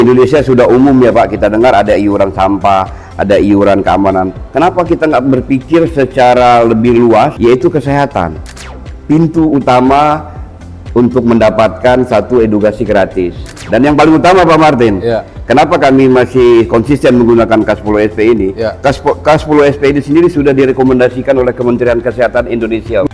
Indonesia sudah umum ya Pak, kita dengar ada iuran sampah, ada iuran keamanan. Kenapa kita nggak berpikir secara lebih luas, yaitu kesehatan? Pintu utama untuk mendapatkan satu edukasi gratis. Dan yang paling utama Pak Martin, kenapa kami masih konsisten menggunakan K10SP ini? K10SP ini sendiri sudah direkomendasikan oleh Kementerian Kesehatan Indonesia.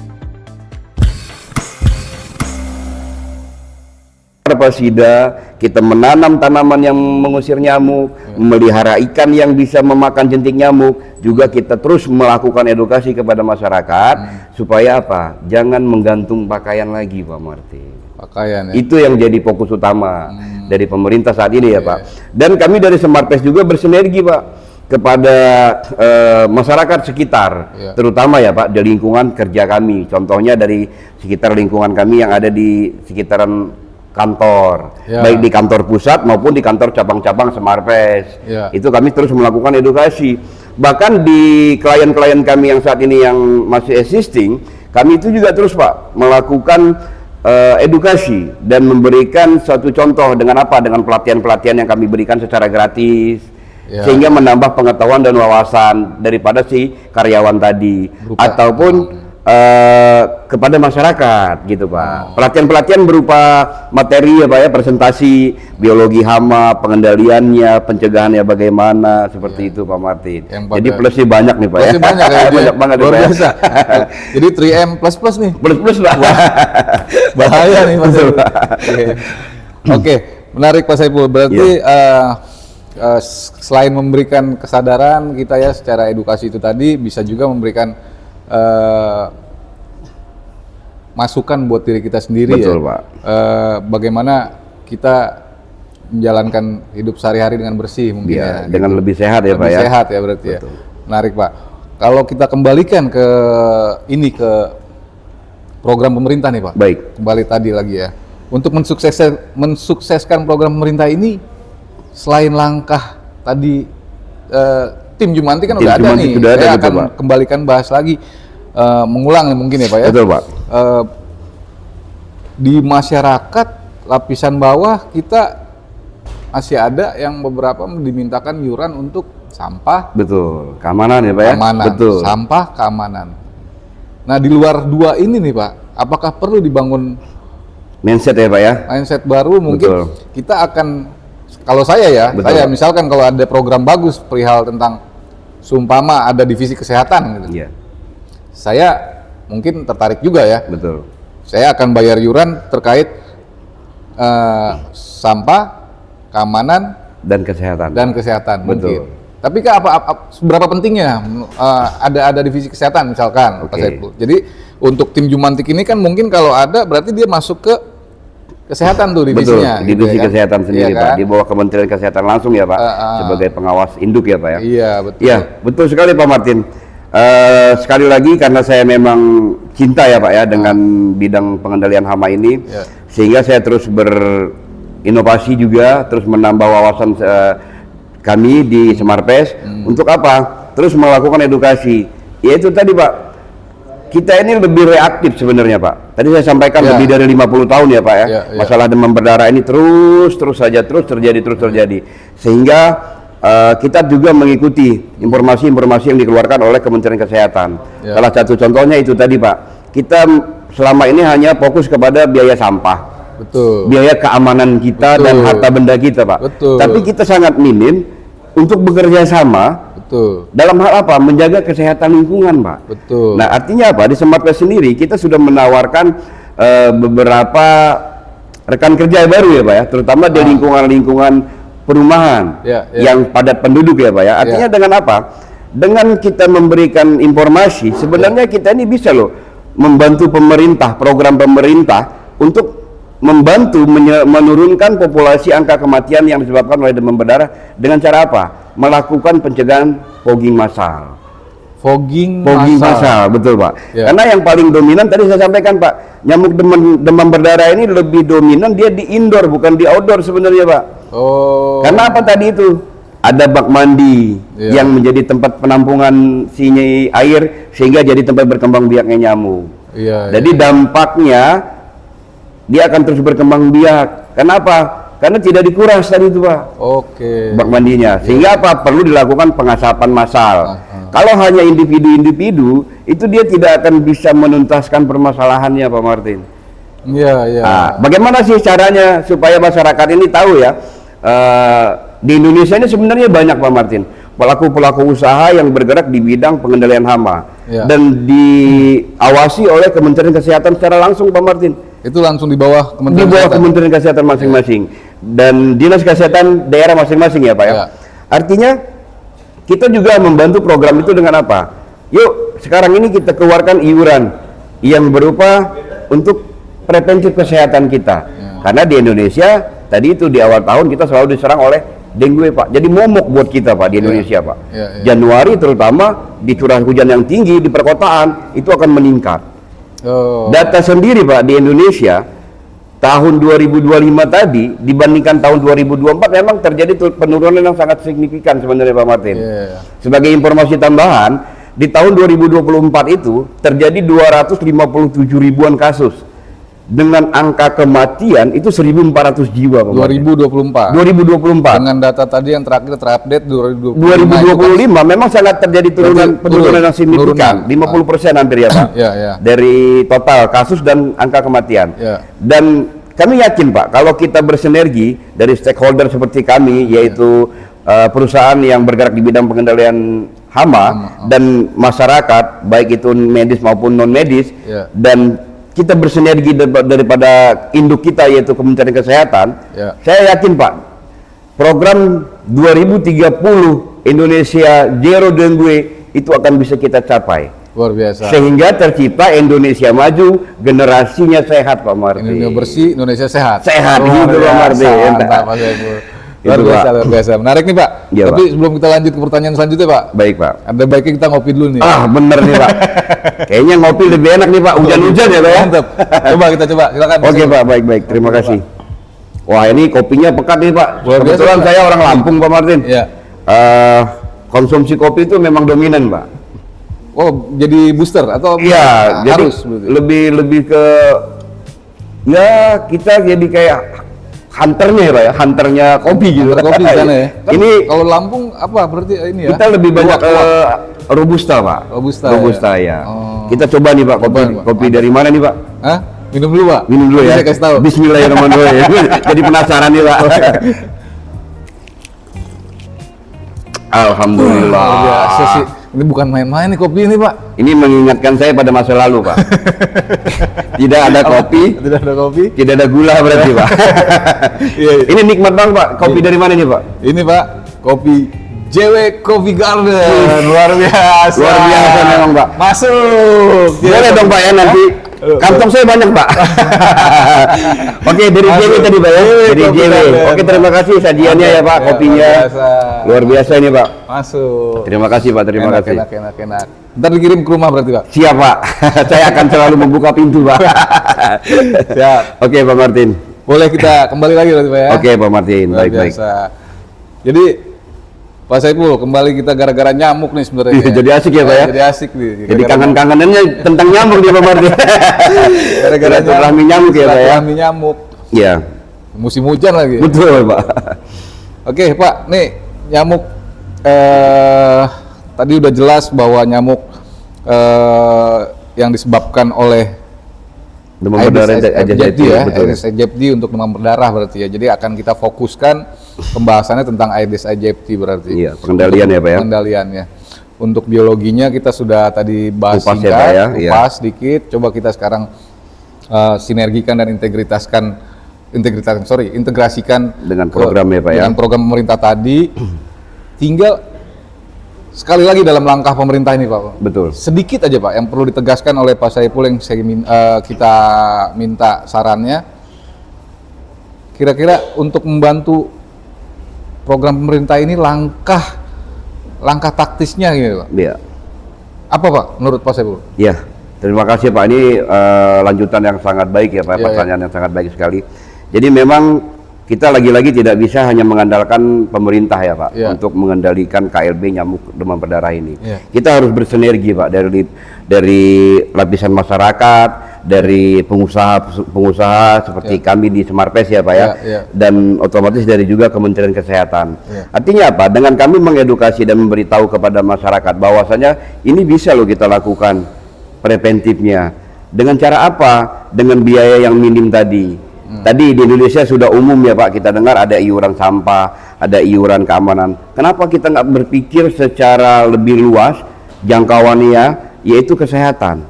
Pesida, kita menanam tanaman yang mengusir nyamuk, memelihara ikan yang bisa memakan jentik nyamuk, juga kita terus melakukan edukasi kepada masyarakat supaya apa? Jangan menggantung pakaian lagi Pak Martin. Pakaian ya? Itu yang jadi fokus utama dari pemerintah saat ini ya Pak. Dan kami dari Smartpes juga bersinergi Pak kepada masyarakat sekitar, terutama ya Pak di lingkungan kerja kami. Contohnya dari sekitar lingkungan kami yang ada di sekitaran kantor, baik di kantor pusat maupun di kantor cabang-cabang Smartpes. Itu kami terus melakukan edukasi. Bahkan di klien-klien kami yang saat ini yang masih existing, kami itu juga terus Pak melakukan edukasi dan memberikan suatu contoh dengan apa? Dengan pelatihan-pelatihan yang kami berikan secara gratis, sehingga menambah pengetahuan dan wawasan daripada si karyawan tadi, ataupun kepada masyarakat gitu Pak. Pelatihan-pelatihan berupa materi ya Pak ya, presentasi biologi hama, pengendaliannya, pencegahannya bagaimana, seperti itu Pak Martin. Jadi plusnya banyak nih Pak ya. Banyak ya. Banyak banget luar ya, biasa. Jadi 3M plus nih. Plus Pak. Bahaya nih Mas. Oke, menarik Pak Saiful. Berarti selain memberikan kesadaran kita ya secara edukasi itu tadi, bisa juga memberikan masukan buat diri kita sendiri. Betul, ya Pak. Bagaimana kita menjalankan hidup sehari-hari dengan bersih mungkin ya, dengan gitu. lebih sehat ya lebih Pak ya. Sehat ya berarti. Betul. Ya menarik Pak. Kalau kita kembalikan ke ini, ke program pemerintah nih Pak. Baik. Kembali tadi lagi ya, untuk mensukseskan program pemerintah ini, selain langkah tadi tim Jumanti kan udah ada nih, saya akan Pak kembalikan bahas lagi, mengulang mungkin ya Pak ya. Betul Pak. Di masyarakat lapisan bawah kita masih ada yang beberapa dimintakan iuran untuk sampah. Betul, keamanan ya Pak ya. Keamanan, betul. Sampah, keamanan. Nah di luar dua ini nih Pak, apakah perlu dibangun mindset ya Pak ya? Mindset baru mungkin. Betul. Kita akan, kalau saya ya, betul, saya misalkan kalau ada program bagus perihal tentang seumpama ada divisi kesehatan gitu. Saya mungkin tertarik juga ya. Betul. Saya akan bayar iuran terkait sampah, keamanan dan kesehatan. Dan kesehatan. Betul. Mungkin. Tapi seberapa pentingnya ada divisi kesehatan misalkan Pak Saiful. Jadi untuk tim Jumantik ini kan mungkin kalau ada berarti dia masuk ke kesehatan tuh divisinya. Betul, divisi gitu, kesehatan sendiri Pak, di bawah Kementerian Kesehatan langsung ya Pak, sebagai pengawas induk ya Pak ya. Iya betul. Iya betul sekali Pak Martin. Sekali lagi karena saya memang cinta ya Pak ya dengan bidang pengendalian hama ini, sehingga saya terus berinovasi juga, terus menambah wawasan kami di Smartpes untuk apa? Terus melakukan edukasi. Yaitu tadi Pak, kita ini lebih reaktif sebenarnya Pak. Tadi saya sampaikan lebih dari 50 tahun ya Pak ya. Masalah demam berdarah ini terus terjadi. Sehingga kita juga mengikuti informasi-informasi yang dikeluarkan oleh Kementerian Kesehatan. Salah satu contohnya itu tadi Pak. Kita selama ini hanya fokus kepada biaya sampah. Betul. Biaya keamanan kita dan harta benda kita Pak. Betul. Tapi kita sangat minim untuk bekerja sama. Betul. Dalam hal apa? Menjaga kesehatan lingkungan, Pak. Betul. Nah, artinya apa? Di Smartpes sendiri kita sudah menawarkan beberapa rekan kerja baru ya, Pak ya, terutama di lingkungan-lingkungan perumahan yang padat penduduk ya, Pak ya. Artinya dengan apa? Dengan kita memberikan informasi, sebenarnya kita ini bisa loh membantu pemerintah, program pemerintah untuk membantu menurunkan populasi angka kematian yang disebabkan oleh demam berdarah dengan cara apa? Melakukan pencegahan fogging massal. Fogging massal, betul Pak. Karena yang paling dominan tadi saya sampaikan Pak, nyamuk demam berdarah ini lebih dominan dia di indoor bukan di outdoor sebenarnya Pak. Oh. Karena apa tadi itu? Ada bak mandi yang menjadi tempat penampungan air sehingga jadi tempat berkembang biaknya nyamuk. Jadi dampaknya dia akan terus berkembang biak. Kenapa? Karena tidak dikuras tadi itu Pak. Oke. Bak mandinya. Sehingga apa? Perlu dilakukan pengasapan massal. Kalau hanya individu-individu, itu dia tidak akan bisa menuntaskan permasalahannya Pak Martin. Iya, iya. Nah, bagaimana sih caranya supaya masyarakat ini tahu ya? Di Indonesia ini sebenarnya banyak Pak Martin, pelaku-pelaku usaha yang bergerak di bidang pengendalian hama dan diawasi oleh Kementerian Kesehatan secara langsung Pak Martin. Itu langsung di bawah Kementerian Di bawah Kesehatan. Kementerian Kesehatan masing-masing dan Dinas Kesehatan daerah masing-masing ya Pak ya. Artinya kita juga membantu program itu dengan apa? Yuk sekarang ini kita keluarkan iuran yang berupa untuk preventif kesehatan kita. Karena di Indonesia tadi itu di awal tahun kita selalu diserang oleh dengue Pak. Jadi momok buat kita Pak di Indonesia Pak. Januari terutama di curah hujan yang tinggi di perkotaan itu akan meningkat. Data sendiri Pak di Indonesia tahun 2025 tadi dibandingkan tahun 2024 memang terjadi penurunan yang sangat signifikan sebenarnya Pak Martin. Sebagai informasi tambahan, di tahun 2024 itu terjadi 257 ribuan kasus dengan angka kematian itu 1.400 jiwa Pak Martin. 2024 dengan data tadi yang terakhir terupdate 2025 memang sangat terjadi penurunan yang signifikan 50% hampir ya Pak dari total kasus dan angka kematian dan kami yakin Pak kalau kita bersinergi dari stakeholder seperti kami yaitu perusahaan yang bergerak di bidang pengendalian hama dan masyarakat baik itu medis maupun non medis dan kita bersinergi daripada induk kita yaitu Kementerian Kesehatan. Saya yakin Pak, program 2030 Indonesia Zero Dengue itu akan bisa kita capai. Luar biasa. Sehingga tercipta Indonesia maju, generasinya sehat Pak Martin. Indonesia bersih, Indonesia sehat. Sehat gitu Pak Martin. Luar biasa, luar biasa. Menarik nih Pak. Tapi Pak. sebelum kita lanjut ke pertanyaan selanjutnya Pak. Baik Pak. Ada baiknya kita ngopi dulu nih. Bener nih Pak. Kayaknya ngopi lebih enak nih Pak. Hujan-hujan ya Pak ya. Mantap. Coba kita coba. Silakan. Oke Pak, baik-baik. Terima kasih. Wah ini kopinya pekat nih Pak. Kebetulan saya orang Lampung Pak Martin. Konsumsi kopi itu memang dominan Pak. Oh jadi booster atau? Iya. Jadi lebih ke ya kita jadi kayak hunternya ya Pak ya, hunternya kopi gitu. Kopi di sana ya. Kan ini kalau Lampung apa berarti ini ya? Kita lebih banyak robusta Pak. Robusta ya. Kita coba nih Pak kopi dari mana nih Pak? Hah? Minum dulu Pak. Minum dulu ya. Saya kasih tahu. Bismillahirrahmanirrahim. Jadi penasaran nih Pak. Alhamdulillah. Biasa sih. Ini bukan main-main nih kopi ini Pak. Ini mengingatkan saya pada masa lalu Pak. Tidak ada kopi, tidak ada gula berarti Pak. Ini nikmat banget Pak. Kopi dari mana nih Pak? Ini Pak, kopi JW Coffee Garden. Luar biasa. Luar biasa memang Pak. Masuk. Boleh dong Pak ya nanti. Kantong saya banyak Pak. Oke dari JW tadi Pak ya. Dari JW. Oke terima kasih sajiannya ya Pak kopinya. Luar biasa ini Pak. Masuk. Terima kasih Pak. Terima kasih. Enak. Ntar dikirim ke rumah berarti Pak. Siap Pak. Saya akan selalu membuka pintu Pak. Siap. Oke Pak Martin. Boleh kita kembali lagi berarti Pak ya. Oke Pak Martin. Baik-baik. Jadi Pak Saiful, kembali kita gara-gara nyamuk nih sebenarnya. Jadi asik ya Pak ya? Jadi asik nih. Jadi kangen-kangenannya tentang nyamuk dia Pak Martin. Gara-gara nyamuk ya Pak ya? Nyamuk. Iya. Musim hujan lagi. Betul Pak. Oke Pak, nih nyamuk tadi udah jelas bahwa nyamuk yang disebabkan oleh demam berdarah Aedes aegypti untuk demam berdarah berarti ya. Jadi akan kita fokuskan pembahasannya tentang Aedes aegypti berarti. Iya, pengendalian ya Pak ya. Pengendaliannya. Untuk biologinya kita sudah tadi bahas singkat, ya, Pak ya. Sedikit. Coba kita sekarang sinergikan dan integrasikan dengan program ya Pak ya. Dengan program pemerintah tadi. Tinggal sekali lagi dalam langkah pemerintah ini Pak. Betul. Sedikit aja Pak yang perlu ditegaskan oleh Pak Saiful yang kita minta sarannya. Kira-kira untuk membantu program pemerintah ini langkah taktisnya gitu Pak. Iya. Apa Pak menurut Pak Saiful? Iya. Terima kasih Pak. Ini lanjutan yang sangat baik ya Pak. Pertanyaan yang sangat baik sekali. Jadi memang kita lagi-lagi tidak bisa hanya mengandalkan pemerintah ya Pak untuk mengendalikan KLB nyamuk demam berdarah ini. Kita harus bersinergi Pak dari lapisan masyarakat, dari pengusaha seperti kami di Smartpes ya Pak ya, dan otomatis dari juga Kementerian Kesehatan. Artinya apa? Dengan kami mengedukasi dan memberitahu kepada masyarakat bahwasanya ini bisa loh kita lakukan preventifnya. Dengan cara apa? Dengan biaya yang minim tadi. Tadi di Indonesia sudah umum ya Pak, kita dengar ada iuran sampah, ada iuran keamanan. Kenapa kita nggak berpikir secara lebih luas jangkauannya, yaitu kesehatan?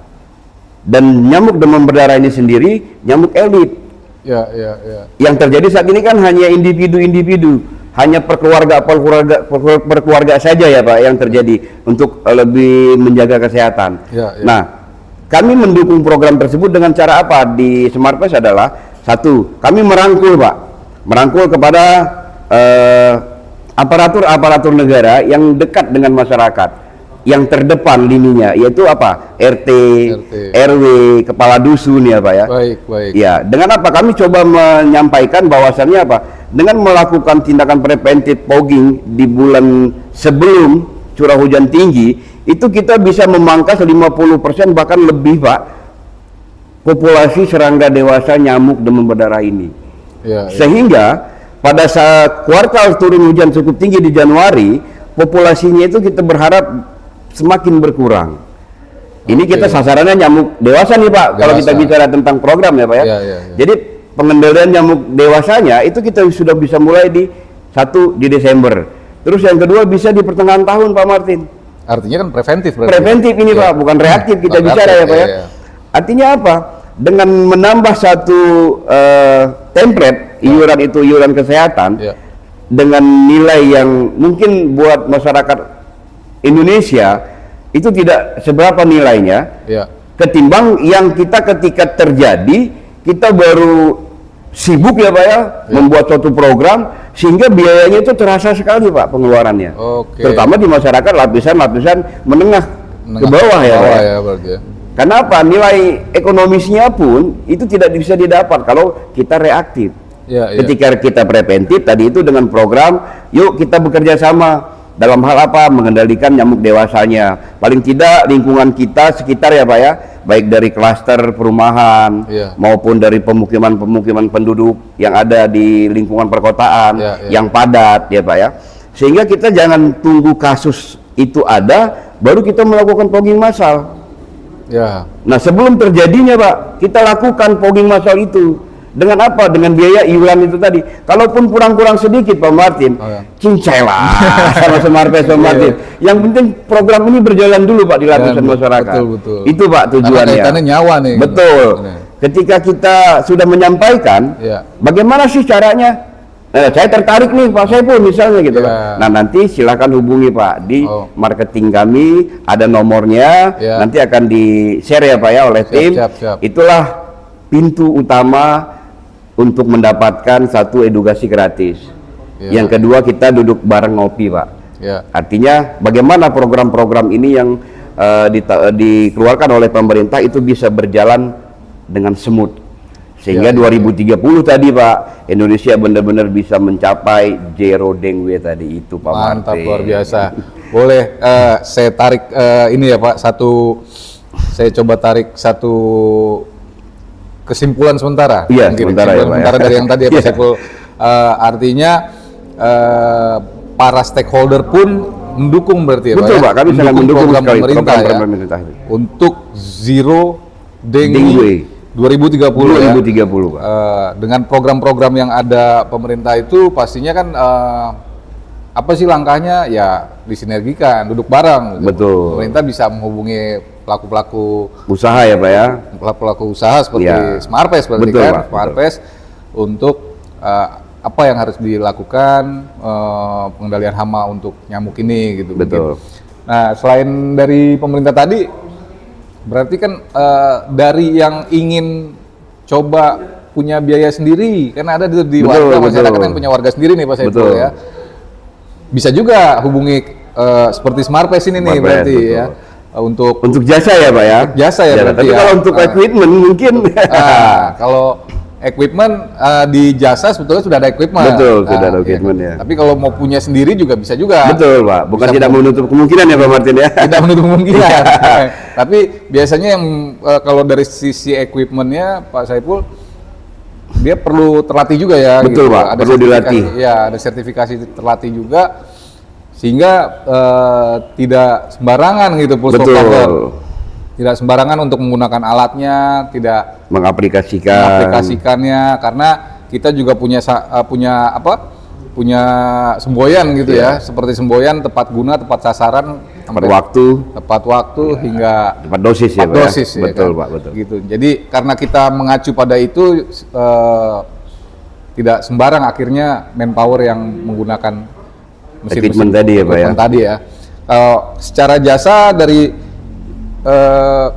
Dan nyamuk demam berdarah ini sendiri nyamuk elit. Yang terjadi saat ini kan hanya individu-individu, hanya perkeluarga saja ya Pak yang terjadi untuk lebih menjaga kesehatan. Nah, kami mendukung program tersebut dengan cara apa? Di Smartpes adalah satu, kami merangkul Pak, merangkul kepada aparatur negara yang dekat dengan masyarakat, yang terdepan lininya, yaitu apa? RT, RW, kepala dusun ya Pak ya. Baik. Ya, dengan apa? Kami coba menyampaikan bahwasannya apa? Dengan melakukan tindakan preventif fogging di bulan sebelum curah hujan tinggi, itu kita bisa memangkas 50% bahkan lebih Pak populasi serangga dewasa nyamuk demam berdarah ini. Sehingga pada saat kuartal turun hujan cukup tinggi di Januari, populasinya itu kita berharap semakin berkurang. Ini kita sasarannya nyamuk dewasa nih Pak, kalau kita bicara tentang program ya Pak ya. Jadi pengendalian nyamuk dewasanya itu kita sudah bisa mulai di 1 di Desember. Terus yang kedua bisa di pertengahan tahun Pak Martin. Artinya kan preventif berarti. Preventif ini Pak, bukan reaktif kita bicara ya Pak ya. Artinya apa? Dengan menambah satu template iuran itu iuran kesehatan dengan nilai yang mungkin buat masyarakat Indonesia itu tidak seberapa nilainya ketimbang yang kita ketika terjadi kita baru sibuk ya Pak ya membuat suatu program sehingga biayanya itu terasa sekali Pak pengeluarannya, terutama di masyarakat lapisan-lapisan menengah ke bawah ya Pak ya. Kenapa? Nilai ekonomisnya pun itu tidak bisa didapat kalau kita reaktif. Ketika kita preventif tadi itu dengan program, yuk kita bekerja sama dalam hal apa? Mengendalikan nyamuk dewasanya. Paling tidak lingkungan kita sekitar ya Pak ya, baik dari klaster perumahan maupun dari pemukiman-pemukiman penduduk yang ada di lingkungan perkotaan yang padat ya Pak ya. Sehingga kita jangan tunggu kasus itu ada baru kita melakukan fogging massal. Nah sebelum terjadinya Pak, kita lakukan fogging massal itu dengan apa? Dengan biaya iuran itu tadi. Kalaupun kurang-kurang sedikit Pak Martin, cincailah sama Smartpes Pak Martin. Yang penting program ini berjalan dulu Pak di lapisan masyarakat. Betul. Itu Pak tujuannya. Karena nyawa nih. Betul. Ketika kita sudah menyampaikan, bagaimana sih caranya? Saya tertarik nih Pak Saiful misalnya gitu kan. Nah nanti silakan hubungi Pak di marketing kami, ada nomornya, nanti akan di share ya Pak ya oleh tim. Itulah pintu utama untuk mendapatkan satu edukasi gratis. Yang kedua kita duduk bareng ngopi Pak. Artinya bagaimana program-program ini yang dikeluarkan oleh pemerintah itu bisa berjalan dengan smooth. Sehingga 2030 tadi Pak, Indonesia benar-benar bisa mencapai zero dengue tadi itu Pak. Mantap, luar biasa. Boleh saya tarik ini ya Pak, saya coba tarik satu kesimpulan sementara. Sementara ya Pak. Sementara dari yang tadi ya Pak Saiful. Artinya para stakeholder pun mendukung berarti ya Pak. Betul Pak, kami sangat mendukung program sekali pemerintah pemerintah untuk zero dengue 2030 Pak. Dengan program-program yang ada pemerintah itu pastinya kan apa sih langkahnya? Ya disinergikan, duduk bareng. Betul. Pemerintah bisa menghubungi pelaku-pelaku usaha ya Pak ya. Pelaku usaha seperti Smartpes berarti betul, kan, Pak, Smartpes untuk apa yang harus dilakukan pengendalian hama untuk nyamuk ini gitu. Betul. Nah selain dari pemerintah tadi, berarti kan dari yang ingin coba punya biaya sendiri, karena ada di warga masyarakat yang punya warga sendiri nih Pak Saiful ya. Bisa juga hubungi seperti Smartpes ini nih berarti ya. Untuk jasa ya Pak ya. Jasa ya berarti. Tapi kalau untuk equipment mungkin kalau equipment di jasa sebetulnya sudah ada equipment. Betul, sudah ada equipment ya. Tapi kalau mau punya sendiri juga bisa juga. Betul, Pak. Bukan tidak menutup kemungkinan ya, Pak Martin ya. Tidak menutup kemungkinan. Tapi biasanya yang kalau dari sisi equipmentnya Pak Saiful, dia perlu terlatih juga ya. Betul, gitu. Pak. Ada perlu dilatih. Ya, ada sertifikasi terlatih juga, sehingga tidak sembarangan gitu pulse Betul. cover. Tidak sembarangan untuk menggunakan alatnya, tidak mengaplikasikannya, karena kita juga punya semboyan gitu ya, seperti semboyan tepat guna, tepat sasaran, tepat waktu hingga tepat dosis ya, Pak. Dosis, ya, betul, kan? Pak, betul. Gitu. Jadi karena kita mengacu pada itu, tidak sembarang akhirnya manpower yang menggunakan Equipment tadi ya, Pak ya. Tadi ya. Secara jasa dari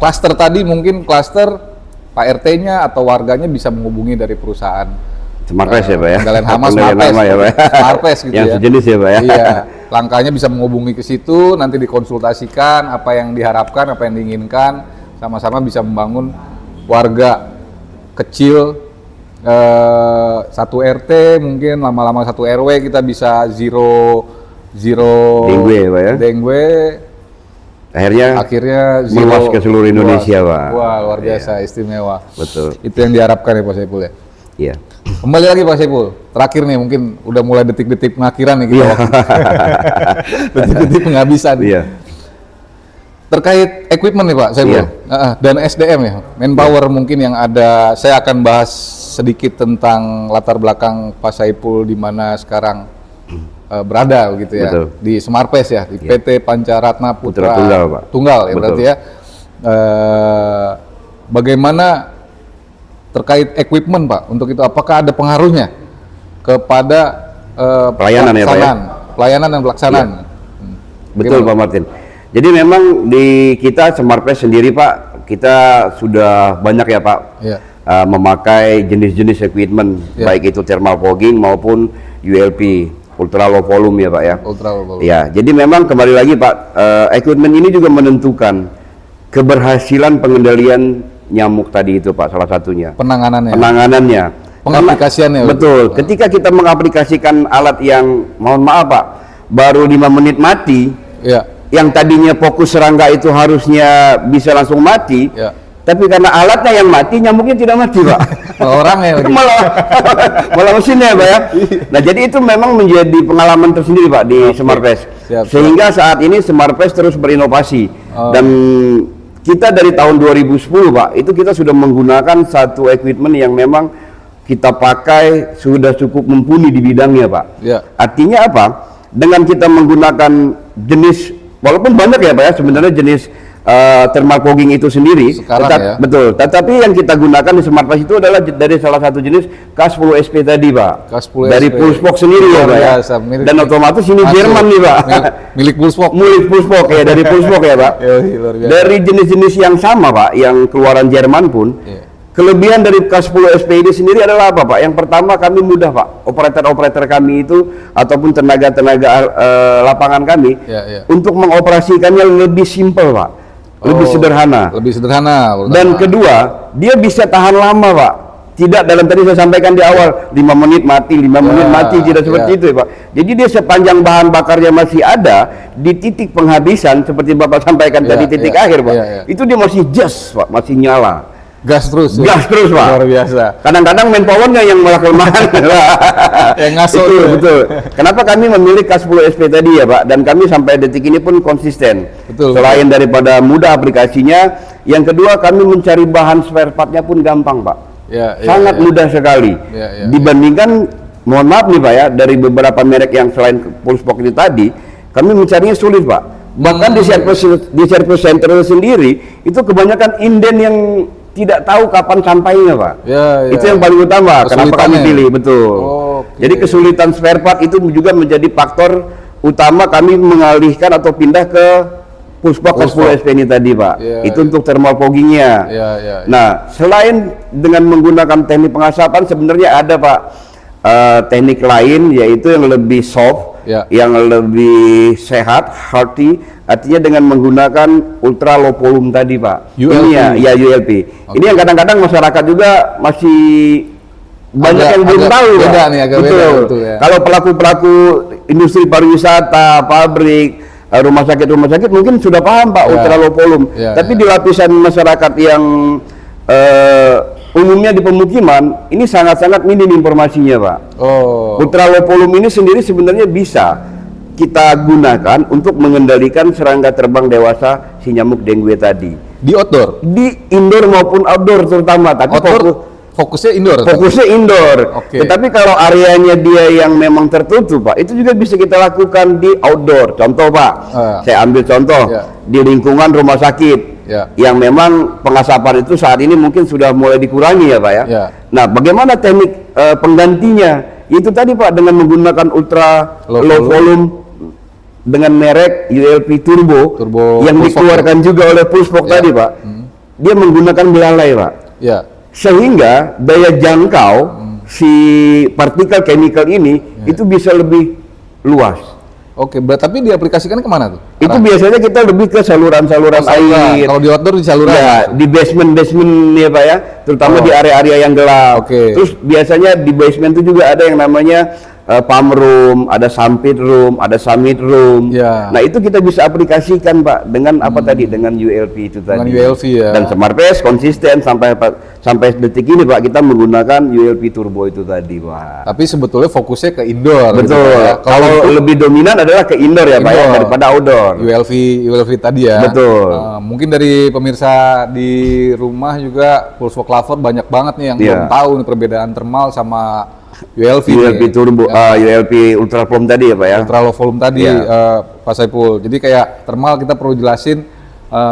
klaster tadi, mungkin klaster Pak RT-nya atau warganya bisa menghubungi dari perusahaan Smartpes ya, Pak ya. Pengendalian hama Pengendalian hama ya, Pak. Smartpes gitu yang ya. sejenis ya, Pak ya. Iya. Langkahnya bisa menghubungi ke situ, nanti dikonsultasikan apa yang diharapkan, apa yang diinginkan, sama-sama bisa membangun warga kecil, satu RT mungkin lama-lama satu RW kita bisa zero dengue, Pak ya. dengue. Akhirnya zero meluas ke seluruh Indonesia, Pak. Wah, luar biasa, istimewa. Betul. Itu yang diharapkan ya Pak Saiful ya. Iya. Kembali lagi Pak Saiful, terakhir nih, mungkin udah mulai detik-detik pengakhiran nih kita. Detik-detik penghabisan. Iya. Terkait equipment nih Pak Saiful, dan SDM ya, manpower mungkin yang ada, saya akan bahas sedikit tentang latar belakang Pak Saiful di mana sekarang berada gitu ya. Betul. Di Smartpes ya, di PT Pancaratna Putra Tunggal, Pak. Tunggal ya. Betul. Berarti ya. Bagaimana terkait equipment Pak, untuk itu apakah ada pengaruhnya kepada pelayanan ya, Pak ya? Pelayanan dan pelaksanaan. Iya. Betul, Pak Martin. Jadi memang di kita Smartpes sendiri Pak, kita sudah banyak ya Pak, memakai jenis-jenis equipment, baik itu thermal fogging maupun ULP, ultra low volume ya Pak ya. Ultra low volume. Ya, jadi memang kembali lagi Pak, equipment ini juga menentukan keberhasilan pengendalian nyamuk tadi itu Pak, salah satunya. Penanganannya. Pengaplikasiannya. Betul. Ketika kita mengaplikasikan alat yang, mohon maaf Pak, baru 5 menit mati, yang tadinya fokus serangga itu harusnya bisa langsung mati, tapi karena alatnya yang mati, nyamuknya tidak mati Pak. Orangnya lagi. malah mesinnya Pak ya. Nah jadi itu memang menjadi pengalaman tersendiri Pak di Smartpes. Sehingga saat ini Smartpes terus berinovasi, dan kita dari tahun 2010 Pak, itu kita sudah menggunakan satu equipment yang memang kita pakai sudah cukup mumpuni di bidangnya Pak. Artinya apa? Dengan kita menggunakan jenis, walaupun banyak ya Pak ya sebenarnya jenis thermal fogging itu sendiri, betul. Tetapi yang kita gunakan di Smartpes itu adalah dari salah satu jenis K10 SP tadi Pak. Dari Pulsebox sendiri ya Pak ya. Dan otomatis ini Jerman nih Pak. Milik Pulsebox. Ya, dari Pulsebox ya Pak. Dari jenis-jenis yang sama Pak, yang keluaran Jerman pun. Kelebihan dari K10 SP ini sendiri adalah apa Pak? Yang pertama, kami mudah Pak, operator-operator kami itu ataupun tenaga-tenaga lapangan kami untuk mengoperasikannya lebih simpel Pak. Lebih sederhana. Dan kedua, dia bisa tahan lama Pak. Tidak dalam tadi saya sampaikan di awal 5 menit mati, 5 menit mati, tidak seperti itu ya Pak. Jadi dia sepanjang bahan bakarnya masih ada di titik penghabisan seperti Bapak sampaikan tadi titik akhir Pak. Itu dia masih jas Pak, masih nyala. Gas terus Pak. Luar biasa. Kadang-kadang manpowernya yang malah kelemahan. Yang ngaso itu, betul. Kenapa kami memilih K10 SP tadi ya Pak? Dan kami sampai detik ini pun konsisten. Selain daripada mudah aplikasinya, yang kedua kami mencari bahan spare partnya pun gampang Pak. Sangat mudah sekali. Dibandingkan, mohon maaf nih Pak ya, dari beberapa merek yang selain Pulsebox itu tadi, kami mencarinya sulit Pak. Bahkan di service center sendiri itu kebanyakan inden yang tidak tahu kapan sampainya Pak. Itu yang paling utama. Kenapa kami pilih, betul. Jadi kesulitan spare part itu juga menjadi faktor utama kami mengalihkan atau pindah ke Pulsebox K10 SP ini tadi Pak. Itu untuk thermal foggingnya. Nah, selain dengan menggunakan teknik pengasapan, sebenarnya ada Pak teknik lain, yaitu yang lebih soft, yang lebih sehat, hearty. Artinya dengan menggunakan ultra low volume tadi Pak. ULP. Ini ya ULP. Ini yang kadang-kadang masyarakat juga masih banyak yang belum tahu. Beda nih, agak betul. Beda, betul ya. Kalau pelaku-pelaku industri pariwisata, pabrik, rumah sakit mungkin sudah paham Pak ultra low volume. Tapi di lapisan masyarakat yang umumnya di pemukiman ini sangat-sangat minim informasinya Pak. Ultra low volume ini sendiri sebenarnya bisa kita gunakan untuk mengendalikan serangga terbang dewasa si nyamuk dengue tadi. Di outdoor? Di indoor maupun outdoor terutama. Tapi fokusnya indoor? Fokusnya indoor. Tetapi kalau areanya dia yang memang tertutup Pak, itu juga bisa kita lakukan di outdoor. Contoh Pak, saya ambil contoh di lingkungan rumah sakit yang memang pengasapan itu saat ini mungkin sudah mulai dikurangi ya Pak ya. Nah, bagaimana teknik penggantinya? Itu tadi Pak, dengan menggunakan ultra low volume dengan merek ULP Turbo yang dikeluarkan juga oleh Pulsefok tadi Pak. Dia menggunakan belalai Pak. Sehingga daya jangkau si partikel chemical ini itu bisa lebih luas. Tapi diaplikasikan kemana tuh? Itu biasanya kita lebih ke saluran-saluran air. Kalau di outdoor di saluran? Ya, di basement ya Pak ya, terutama di area-area yang gelap. Terus biasanya di basement itu juga ada yang namanya pump room, ada sumpit room, ada summit room. Nah itu kita bisa aplikasikan Pak dengan apa tadi, dengan ULP itu tadi. Dengan ULP ya. Dan Smartpace konsisten sampai detik ini Pak kita menggunakan ULP Turbo itu tadi Pak. Tapi sebetulnya fokusnya ke indoor. Betul. Gitu, ya. Kalau lebih dominan adalah ke indoor ya Pak ya, daripada outdoor. ULV tadi ya. Betul. Mungkin dari pemirsa di rumah juga Pulsefok Lover banyak banget nih yang belum tahu nih perbedaan thermal sama ULP Turbo, ULP Ultra Volume tadi ya Pak ya? Ultra Low Volume tadi Pak Saiful. Jadi kayak thermal kita perlu jelasin,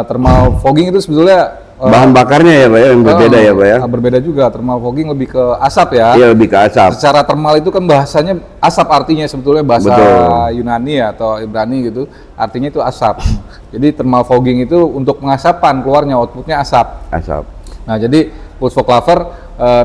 thermal fogging itu sebetulnya bahan bakarnya ya Pak ya, yang berbeda ya Pak ya? Berbeda juga, thermal fogging lebih ke asap ya? Iya, lebih ke asap. Secara thermal itu kan bahasanya asap artinya sebetulnya bahasa Yunani atau Ibrani gitu, artinya itu asap. Jadi thermal fogging itu untuk pengasapan, keluarnya outputnya asap. Nah jadi Pulsefok Lover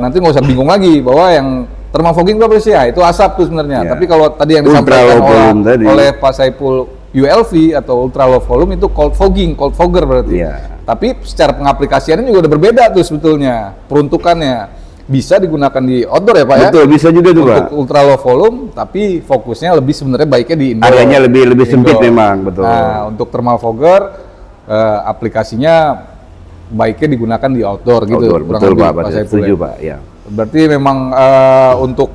nanti nggak usah bingung lagi bahwa yang thermal fogging itu apa sih ya? Itu asap tuh sebenarnya. Tapi kalau tadi yang disampaikan oleh Pak Saiful ULV atau ultra low volume itu cold fogging, cold fogger berarti. Tapi secara pengaplikasiannya juga udah berbeda tuh sebetulnya. Peruntukannya bisa digunakan di outdoor ya Pak ya? Betul, bisa juga tuh Pak. Untuk ultra low volume, tapi fokusnya lebih sebenarnya baiknya di indoor. Areanya lebih sempit memang, betul. Nah, untuk thermal fogger aplikasinya baiknya digunakan di outdoor gitu. Betul Pak, setuju Pak ya. Berarti memang untuk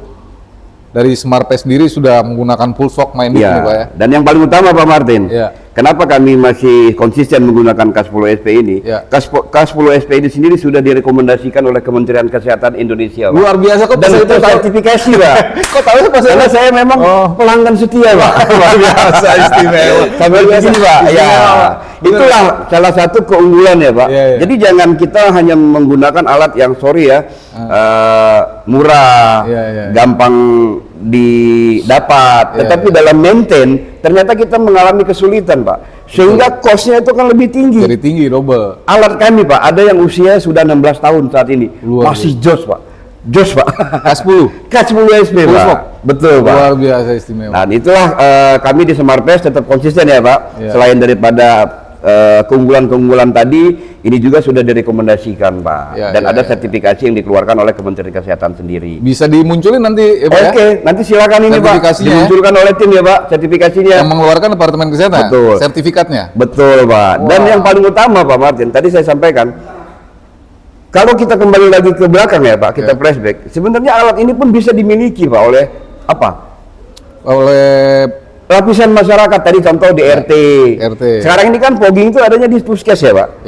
dari Smartpace sendiri sudah menggunakan Pulsefok Mindit nih Pak ya. Dan yang paling utama Pak Martin, kenapa kami masih konsisten menggunakan K10SP ini? K10SP ini sendiri sudah direkomendasikan oleh Kementerian Kesehatan Indonesia Pak. Luar biasa kok. Dan itu sertifikasi Pak. Kok tahu sih Pak? Karena saya memang pelanggan setia Pak. Luar biasa, istimewa. Sampai begini Pak. Ya. Itulah salah satu keunggulan ya Pak. Jadi jangan kita hanya menggunakan alat yang murah, gampang didapat, tetapi dalam maintain ternyata kita mengalami kesulitan Pak. Sehingga cost-nya itu kan lebih tinggi. Jadi tinggi, double. Alat kami Pak, ada yang usia sudah 16 tahun saat ini. Masih jos Pak. Jos Pak. K10 SP Pak. Betul Pak. Luar biasa istimewa. Nah itulah kami di Smartpace tetap konsisten ya Pak. Selain daripada keunggulan-keunggulan tadi, ini juga sudah direkomendasikan Pak. Dan ada sertifikasi yang dikeluarkan oleh Kementerian Kesehatan sendiri. Bisa dimunculin nanti ya Pak ya? Nanti silakan ini Pak, dimunculkan oleh tim ya Pak, sertifikasinya. Yang mengeluarkan Departemen Kesehatan? Betul. Sertifikatnya? Betul Pak. Dan yang paling utama Pak Martin, tadi saya sampaikan, kalau kita kembali lagi ke belakang ya Pak, kita flashback, sebenarnya alat ini pun bisa dimiliki Pak oleh apa? Oleh lapisan masyarakat, tadi contoh di RT. Sekarang ini kan fogging itu adanya di puskes ya Pak?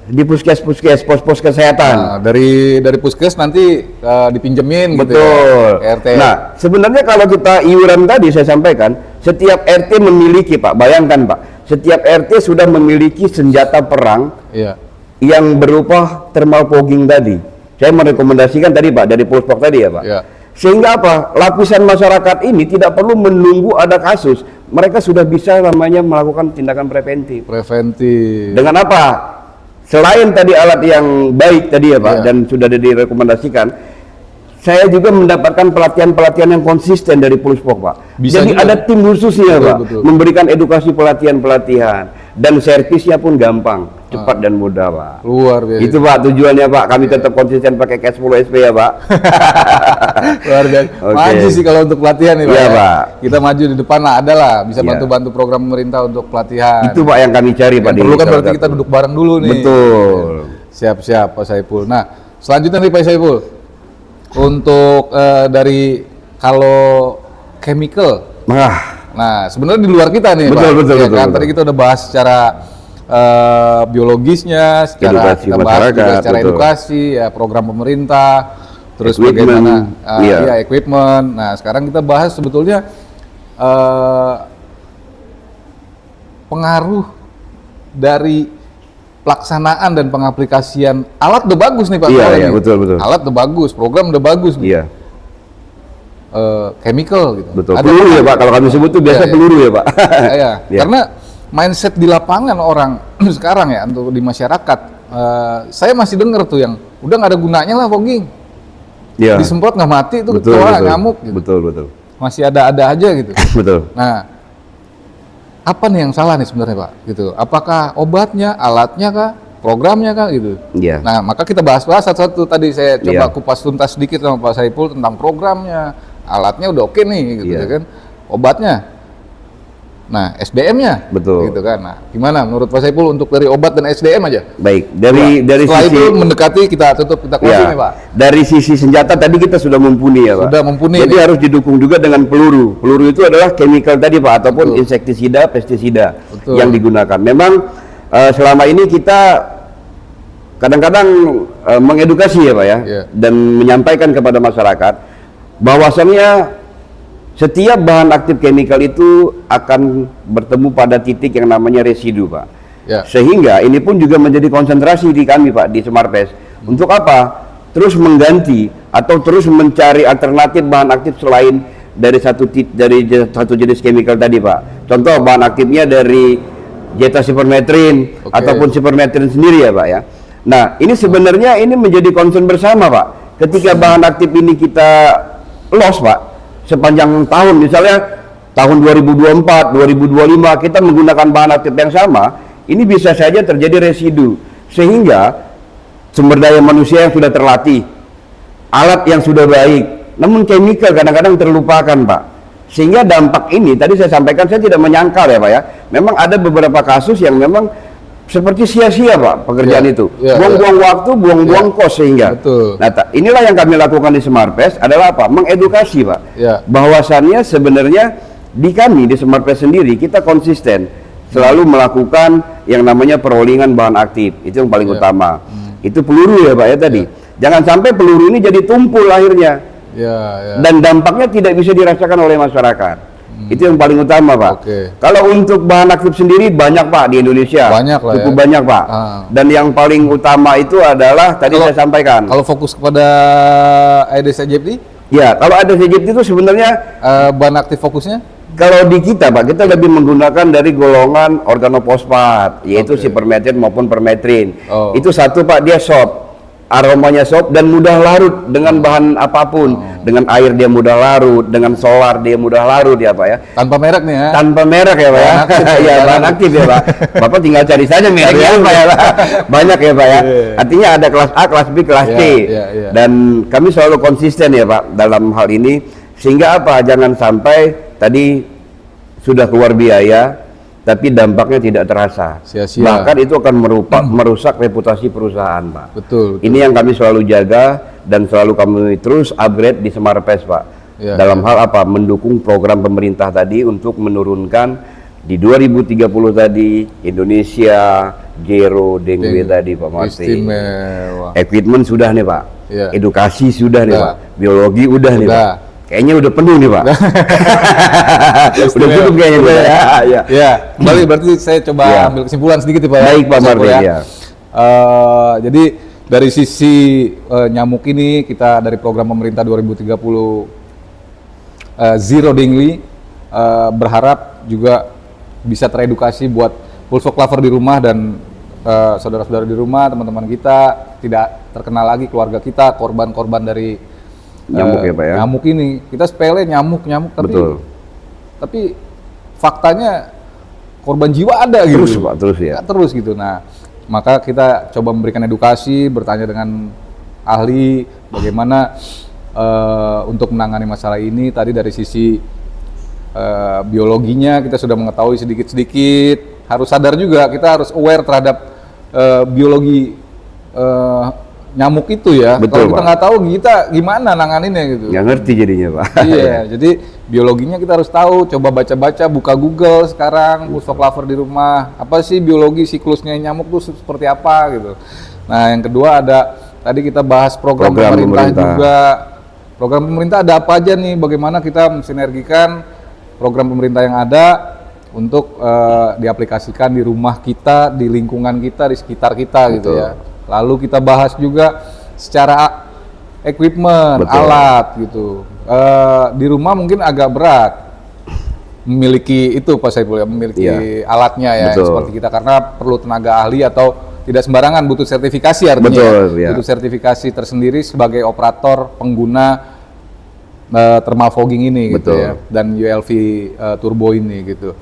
Di puskes, pos-pos kesehatan. Nah, dari puskes nanti dipinjemin gitu ya, RT. Nah, sebenarnya kalau kita iuran tadi saya sampaikan, setiap RT memiliki Pak, bayangkan Pak, setiap RT sudah memiliki senjata perang yang berupa thermal fogging tadi. Saya merekomendasikan tadi Pak, dari Pulsefok tadi ya Pak. Sehingga apa? Lapisan masyarakat ini tidak perlu menunggu ada kasus. Mereka sudah bisa namanya melakukan tindakan preventif. Dengan apa? Selain tadi alat yang baik tadi ya Pak, dan sudah direkomendasikan, saya juga mendapatkan pelatihan-pelatihan yang konsisten dari Pulsefok Pak. Jadi juga ada tim khususnya Pak, memberikan edukasi pelatihan-pelatihan, dan servisnya pun gampang. cepat dan mudah, Pak. Luar biasa. Itu Pak tujuannya, Pak. Kami tetap konsisten pakai cash 10 SP ya, Pak. Luar biasa. Oke. Maju sih kalau untuk pelatihan nih, Pak. Iya, ya. Pak. Kita maju di depan lah, ada lah bisa Iya. bantu-bantu program pemerintah untuk pelatihan. Itu Pak yang kami cari, Pak. Perlu kan salah berarti satu. kita duduk bareng dulu nih. Betul. Siap-siap Pak Saiful. Nah, selanjutnya nih Pak Saiful. Untuk dari kalau chemical. Nah, sebenarnya di luar kita nih, Betul, Pak. betul, Ya betul, kan? betul. Tadi kita udah bahas secara biologisnya, secara Edukasi kita bahas juga masyarakat, secara betul. edukasi, ya program pemerintah, terus Equipment, bagaimana iya. ya equipment. Nah, sekarang kita bahas sebetulnya pengaruh dari pelaksanaan dan pengaplikasian alat udah bagus nih Pak. Iya, soalnya iya, nih. betul, betul. Alat udah bagus, program udah bagus nih. Iya, Chemical gitu. betul. Ada Peluru ya, Pak. Kalau kami sebut tuh biasa Iya, iya. peluru ya, Pak. Iya, Iya. karena mindset di lapangan orang sekarang ya untuk di masyarakat, saya masih dengar tuh yang udah nggak ada gunanya lah fogging, Iya. disemprot nggak mati itu Betul, kecoa betul. nyamuk, gitu. Betul, betul. Masih ada aja gitu. Betul. Nah, apa nih yang salah nih sebenarnya Pak? Gitu. Apakah obatnya, alatnya kah, programnya kah gitu? Iya. Nah, maka kita bahas-bahas satu-satu. Tadi saya coba Iya. kupas tuntas sedikit sama Pak Saiful tentang programnya, alatnya udah oke nih, gitu Iya. ya kan? Obatnya, nah SDM-nya, Betul. gitu kan? Nah, gimana menurut Pak Saiful untuk dari obat dan SDM aja? Baik, dari Setelah sisi itu mendekati kita tutup kita closing ya, nih Pak. dari sisi senjata tadi kita sudah mumpuni ya, Pak. Sudah mumpuni Jadi nih. harus didukung juga dengan peluru. Peluru itu adalah chemical tadi, Pak, ataupun Betul. insektisida, pestisida Betul. yang digunakan. Memang selama ini kita kadang-kadang mengedukasi ya, Pak ya, Iya. dan menyampaikan kepada masyarakat bahwasannya setiap bahan aktif chemical itu akan bertemu pada titik yang namanya residu, Pak. Ya. Sehingga ini pun juga menjadi konsentrasi di kami, Pak, di Smartpes. Untuk apa? Terus mengganti atau terus mencari alternatif bahan aktif selain dari satu jenis chemical tadi, Pak. Contoh bahan aktifnya dari jetasipermetrin Oke. ataupun sipermetrin sendiri ya, Pak ya. Nah, ini sebenarnya ini menjadi concern bersama, Pak. Ketika bahan aktif ini kita loss, Pak, sepanjang tahun, misalnya tahun 2024, 2025 kita menggunakan bahan aktif yang sama, ini bisa saja terjadi residu, sehingga sumber daya manusia yang sudah terlatih, alat yang sudah baik, namun chemical kadang-kadang terlupakan, Pak. Sehingga dampak ini, tadi saya sampaikan, saya tidak menyangkal ya, Pak ya, memang ada beberapa kasus yang memang seperti sia-sia, Pak, pekerjaan Ya, itu, ya, buang-buang waktu, buang-buang Ya, kos sehingga. betul. Nah, inilah yang kami lakukan di Smartpes adalah apa? Mengedukasi, Pak. Ya. Bahwasannya sebenarnya di kami di Smartpes sendiri kita konsisten selalu melakukan yang namanya perollingan bahan aktif. Itu yang paling Ya. utama. Itu peluru ya, Pak ya tadi. Jangan sampai peluru ini jadi tumpul akhirnya Ya, ya. dan dampaknya tidak bisa dirasakan oleh masyarakat. Itu yang paling utama, Pak. Oke. Kalau untuk bahan aktif sendiri banyak, Pak, di Indonesia. Banyak lah Cukup ya. banyak, Pak. Ah. Dan yang paling utama itu adalah tadi Kalau- saya sampaikan. Kalau fokus kepada Aedes aegypti, Ya, kalau ada Egypt itu sebenarnya bahan aktif fokusnya? kalau di kita, Pak, kita lebih menggunakan dari golongan organofosfat, yaitu Oke. sipermetrin maupun permetrin. Oh. Itu satu, Pak, dia soft. Aromanya soft dan mudah larut dengan bahan apapun. Dengan air dia mudah larut, dengan solar dia mudah larut ya, Pak ya. Tanpa merek nih ya? Tanpa merek ya, Pak ya. Bahan aktif ya, Ya, bahan bahan aktif ya, Pak. Bapak tinggal cari saja mereknya apa ya, Pak. Banyak ya, Pak ya. Iya. Artinya ada kelas A, kelas B, kelas C. Iya, iya, iya. Dan kami selalu konsisten ya, Pak, dalam hal ini. Sehingga apa? Jangan sampai tadi sudah keluar biaya tapi dampaknya tidak terasa. Sia-sia. Bahkan itu akan merusak reputasi perusahaan, Pak. Betul. Ini yang kami selalu jaga dan selalu kami terus upgrade di Smartpes, Pak. Ya, Dalam hal apa? Mendukung program pemerintah tadi untuk menurunkan di 2030 tadi Indonesia zero dengue tadi, Pak Martin. Istimewa. Equipment sudah nih, Pak. Ya. Edukasi sudah nih, Sudah. Pak. Biologi udah nih, Sudah. Pak. Kayaknya udah penuh nih, Pak. Udah Istimewa. cukup kayaknya, Pak. Ya. Ya, kembali berarti saya coba Ya. ambil kesimpulan sedikit ya Pak. Baik, Pak Mas Eko Martin, ya. Jadi dari sisi nyamuk ini kita dari program pemerintah 2030 Zero Dengue berharap juga bisa teredukasi buat pulsok lover di rumah dan saudara-saudara di rumah, teman-teman kita tidak terkena lagi keluarga kita korban-korban dari Nyamuk ya, Pak ya. nyamuk ini. Kita sepele nyamuk tapi Betul. tapi faktanya korban jiwa ada gitu. Terus, Pak, terus ya. Terus gitu. Nah, Maka kita coba memberikan edukasi, bertanya dengan ahli bagaimana untuk menangani masalah ini. Tadi dari sisi biologinya kita sudah mengetahui sedikit-sedikit. Harus sadar juga, kita harus aware terhadap biologi nyamuk itu ya. Kalau kita nggak tahu, kita gimana nanganinnya gitu. Nggak ngerti jadinya Pak. Iya, jadi biologinya kita harus tahu. Coba baca-baca, buka Google sekarang, Pusok Lover di rumah. Apa sih biologi siklusnya nyamuk tuh seperti apa gitu. Nah, yang kedua ada tadi kita bahas program pemerintah juga. Program pemerintah ada apa aja nih? Bagaimana kita mensinergikan program pemerintah yang ada untuk diaplikasikan di rumah kita, di lingkungan kita, di sekitar kita. Betul. Gitu ya. Lalu kita bahas juga secara equipment, alat gitu. Di rumah mungkin agak berat memiliki itu Pak Saiful ya, memiliki alatnya ya. Seperti kita, karena perlu tenaga ahli atau tidak sembarangan, butuh sertifikasi artinya. Butuh sertifikasi tersendiri sebagai operator pengguna thermal fogging ini gitu ya, dan ULV turbo ini gitu.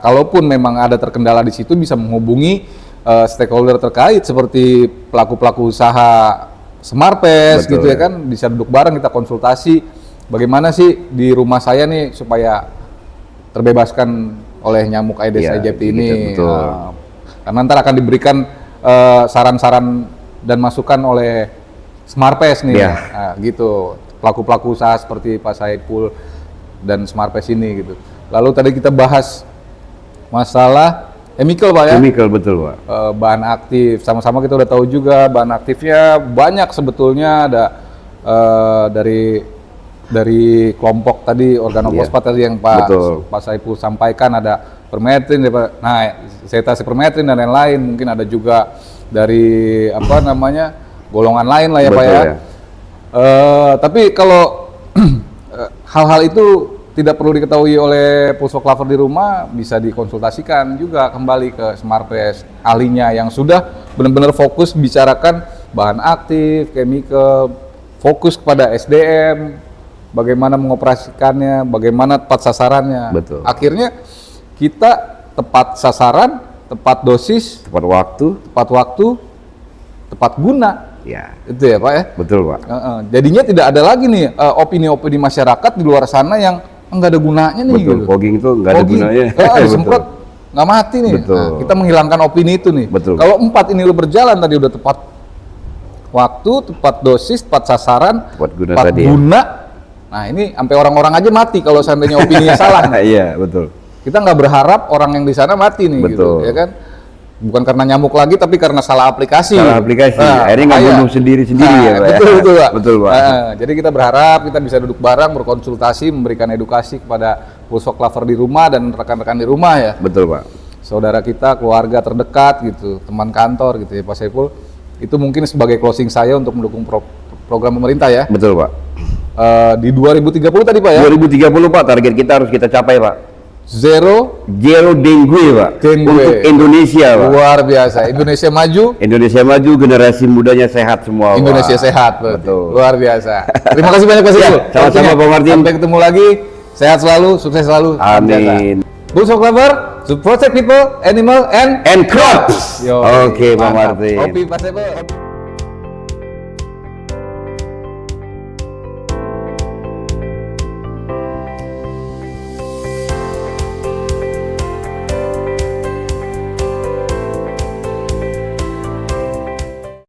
Kalaupun memang ada terkendala di situ, bisa menghubungi stakeholder terkait seperti pelaku-pelaku usaha Smartpes gitu ya kan, bisa duduk bareng, kita konsultasi bagaimana sih di rumah saya nih supaya terbebaskan oleh nyamuk Aedes aegypti ini. Karena ntar akan diberikan saran-saran dan masukan oleh Smartpes nih, gitu. Pelaku-pelaku usaha seperti Pak Saiful dan Smartpes ini gitu. Lalu tadi kita bahas masalah chemical Pak ya? Chemical, betul Pak. Bahan aktif, sama-sama kita udah tahu juga bahan aktifnya banyak sebetulnya. Ada dari kelompok tadi organofosfat tadi yang Pak Saiful sampaikan, ada permetrin, nah setase permetrin dan lain-lain. Mungkin ada juga dari apa namanya golongan lain lah ya Pak ya. Tapi kalau hal-hal itu tidak perlu diketahui oleh Pusok Lover di rumah, bisa dikonsultasikan juga kembali ke Smartpes, ahlinya yang sudah benar-benar fokus bicarakan bahan aktif, chemical, fokus kepada SDM, bagaimana mengoperasikannya, bagaimana tepat sasarannya. Akhirnya kita tepat sasaran, tepat dosis, tepat waktu, tepat guna. Ya, itu ya Pak ya. Betul Pak. Jadinya tidak ada lagi nih opini-opini masyarakat di luar sana yang nggak ada gunanya nih. Betul. Gitu. Fogging itu nggak ada gunanya. Disemprot nggak mati nih. Nah, kita menghilangkan opini itu nih. Kalau 4 ini lo berjalan tadi udah tepat waktu, tepat dosis, tepat sasaran, tepat guna. Nah ini sampai orang-orang aja mati kalau seandainya opininya salah. Iya betul. Kita nggak berharap orang yang di sana mati nih. Gitu, ya kan? Bukan karena nyamuk lagi, tapi karena salah aplikasi. Akhirnya nggak bunuh sendiri-sendiri ya Pak. Betul Pak. Betul Pak. Jadi kita berharap kita bisa duduk bareng, berkonsultasi, memberikan edukasi kepada Pusok Lover di rumah dan rekan-rekan di rumah ya. Betul Pak. Saudara kita, keluarga terdekat gitu, teman kantor gitu ya Pak Saiful. Itu mungkin sebagai closing saya untuk mendukung program pemerintah ya. Betul Pak. Di 2030 tadi Pak ya. 2030 Pak, target kita harus kita capai Pak. Zero dengue Pak. Untuk Indonesia Pak. Luar biasa. Indonesia maju. Indonesia maju, generasi mudanya sehat semua. Indonesia sehat. Betul. Luar biasa. Terima kasih banyak Pak Saiful. Sama-sama Pak Martin. Sampai ketemu lagi. Sehat selalu, sukses selalu. Amin. Pusok Lover, to protect people, animal and crops. Oke Pak Martin. Kopi Pak Saiful.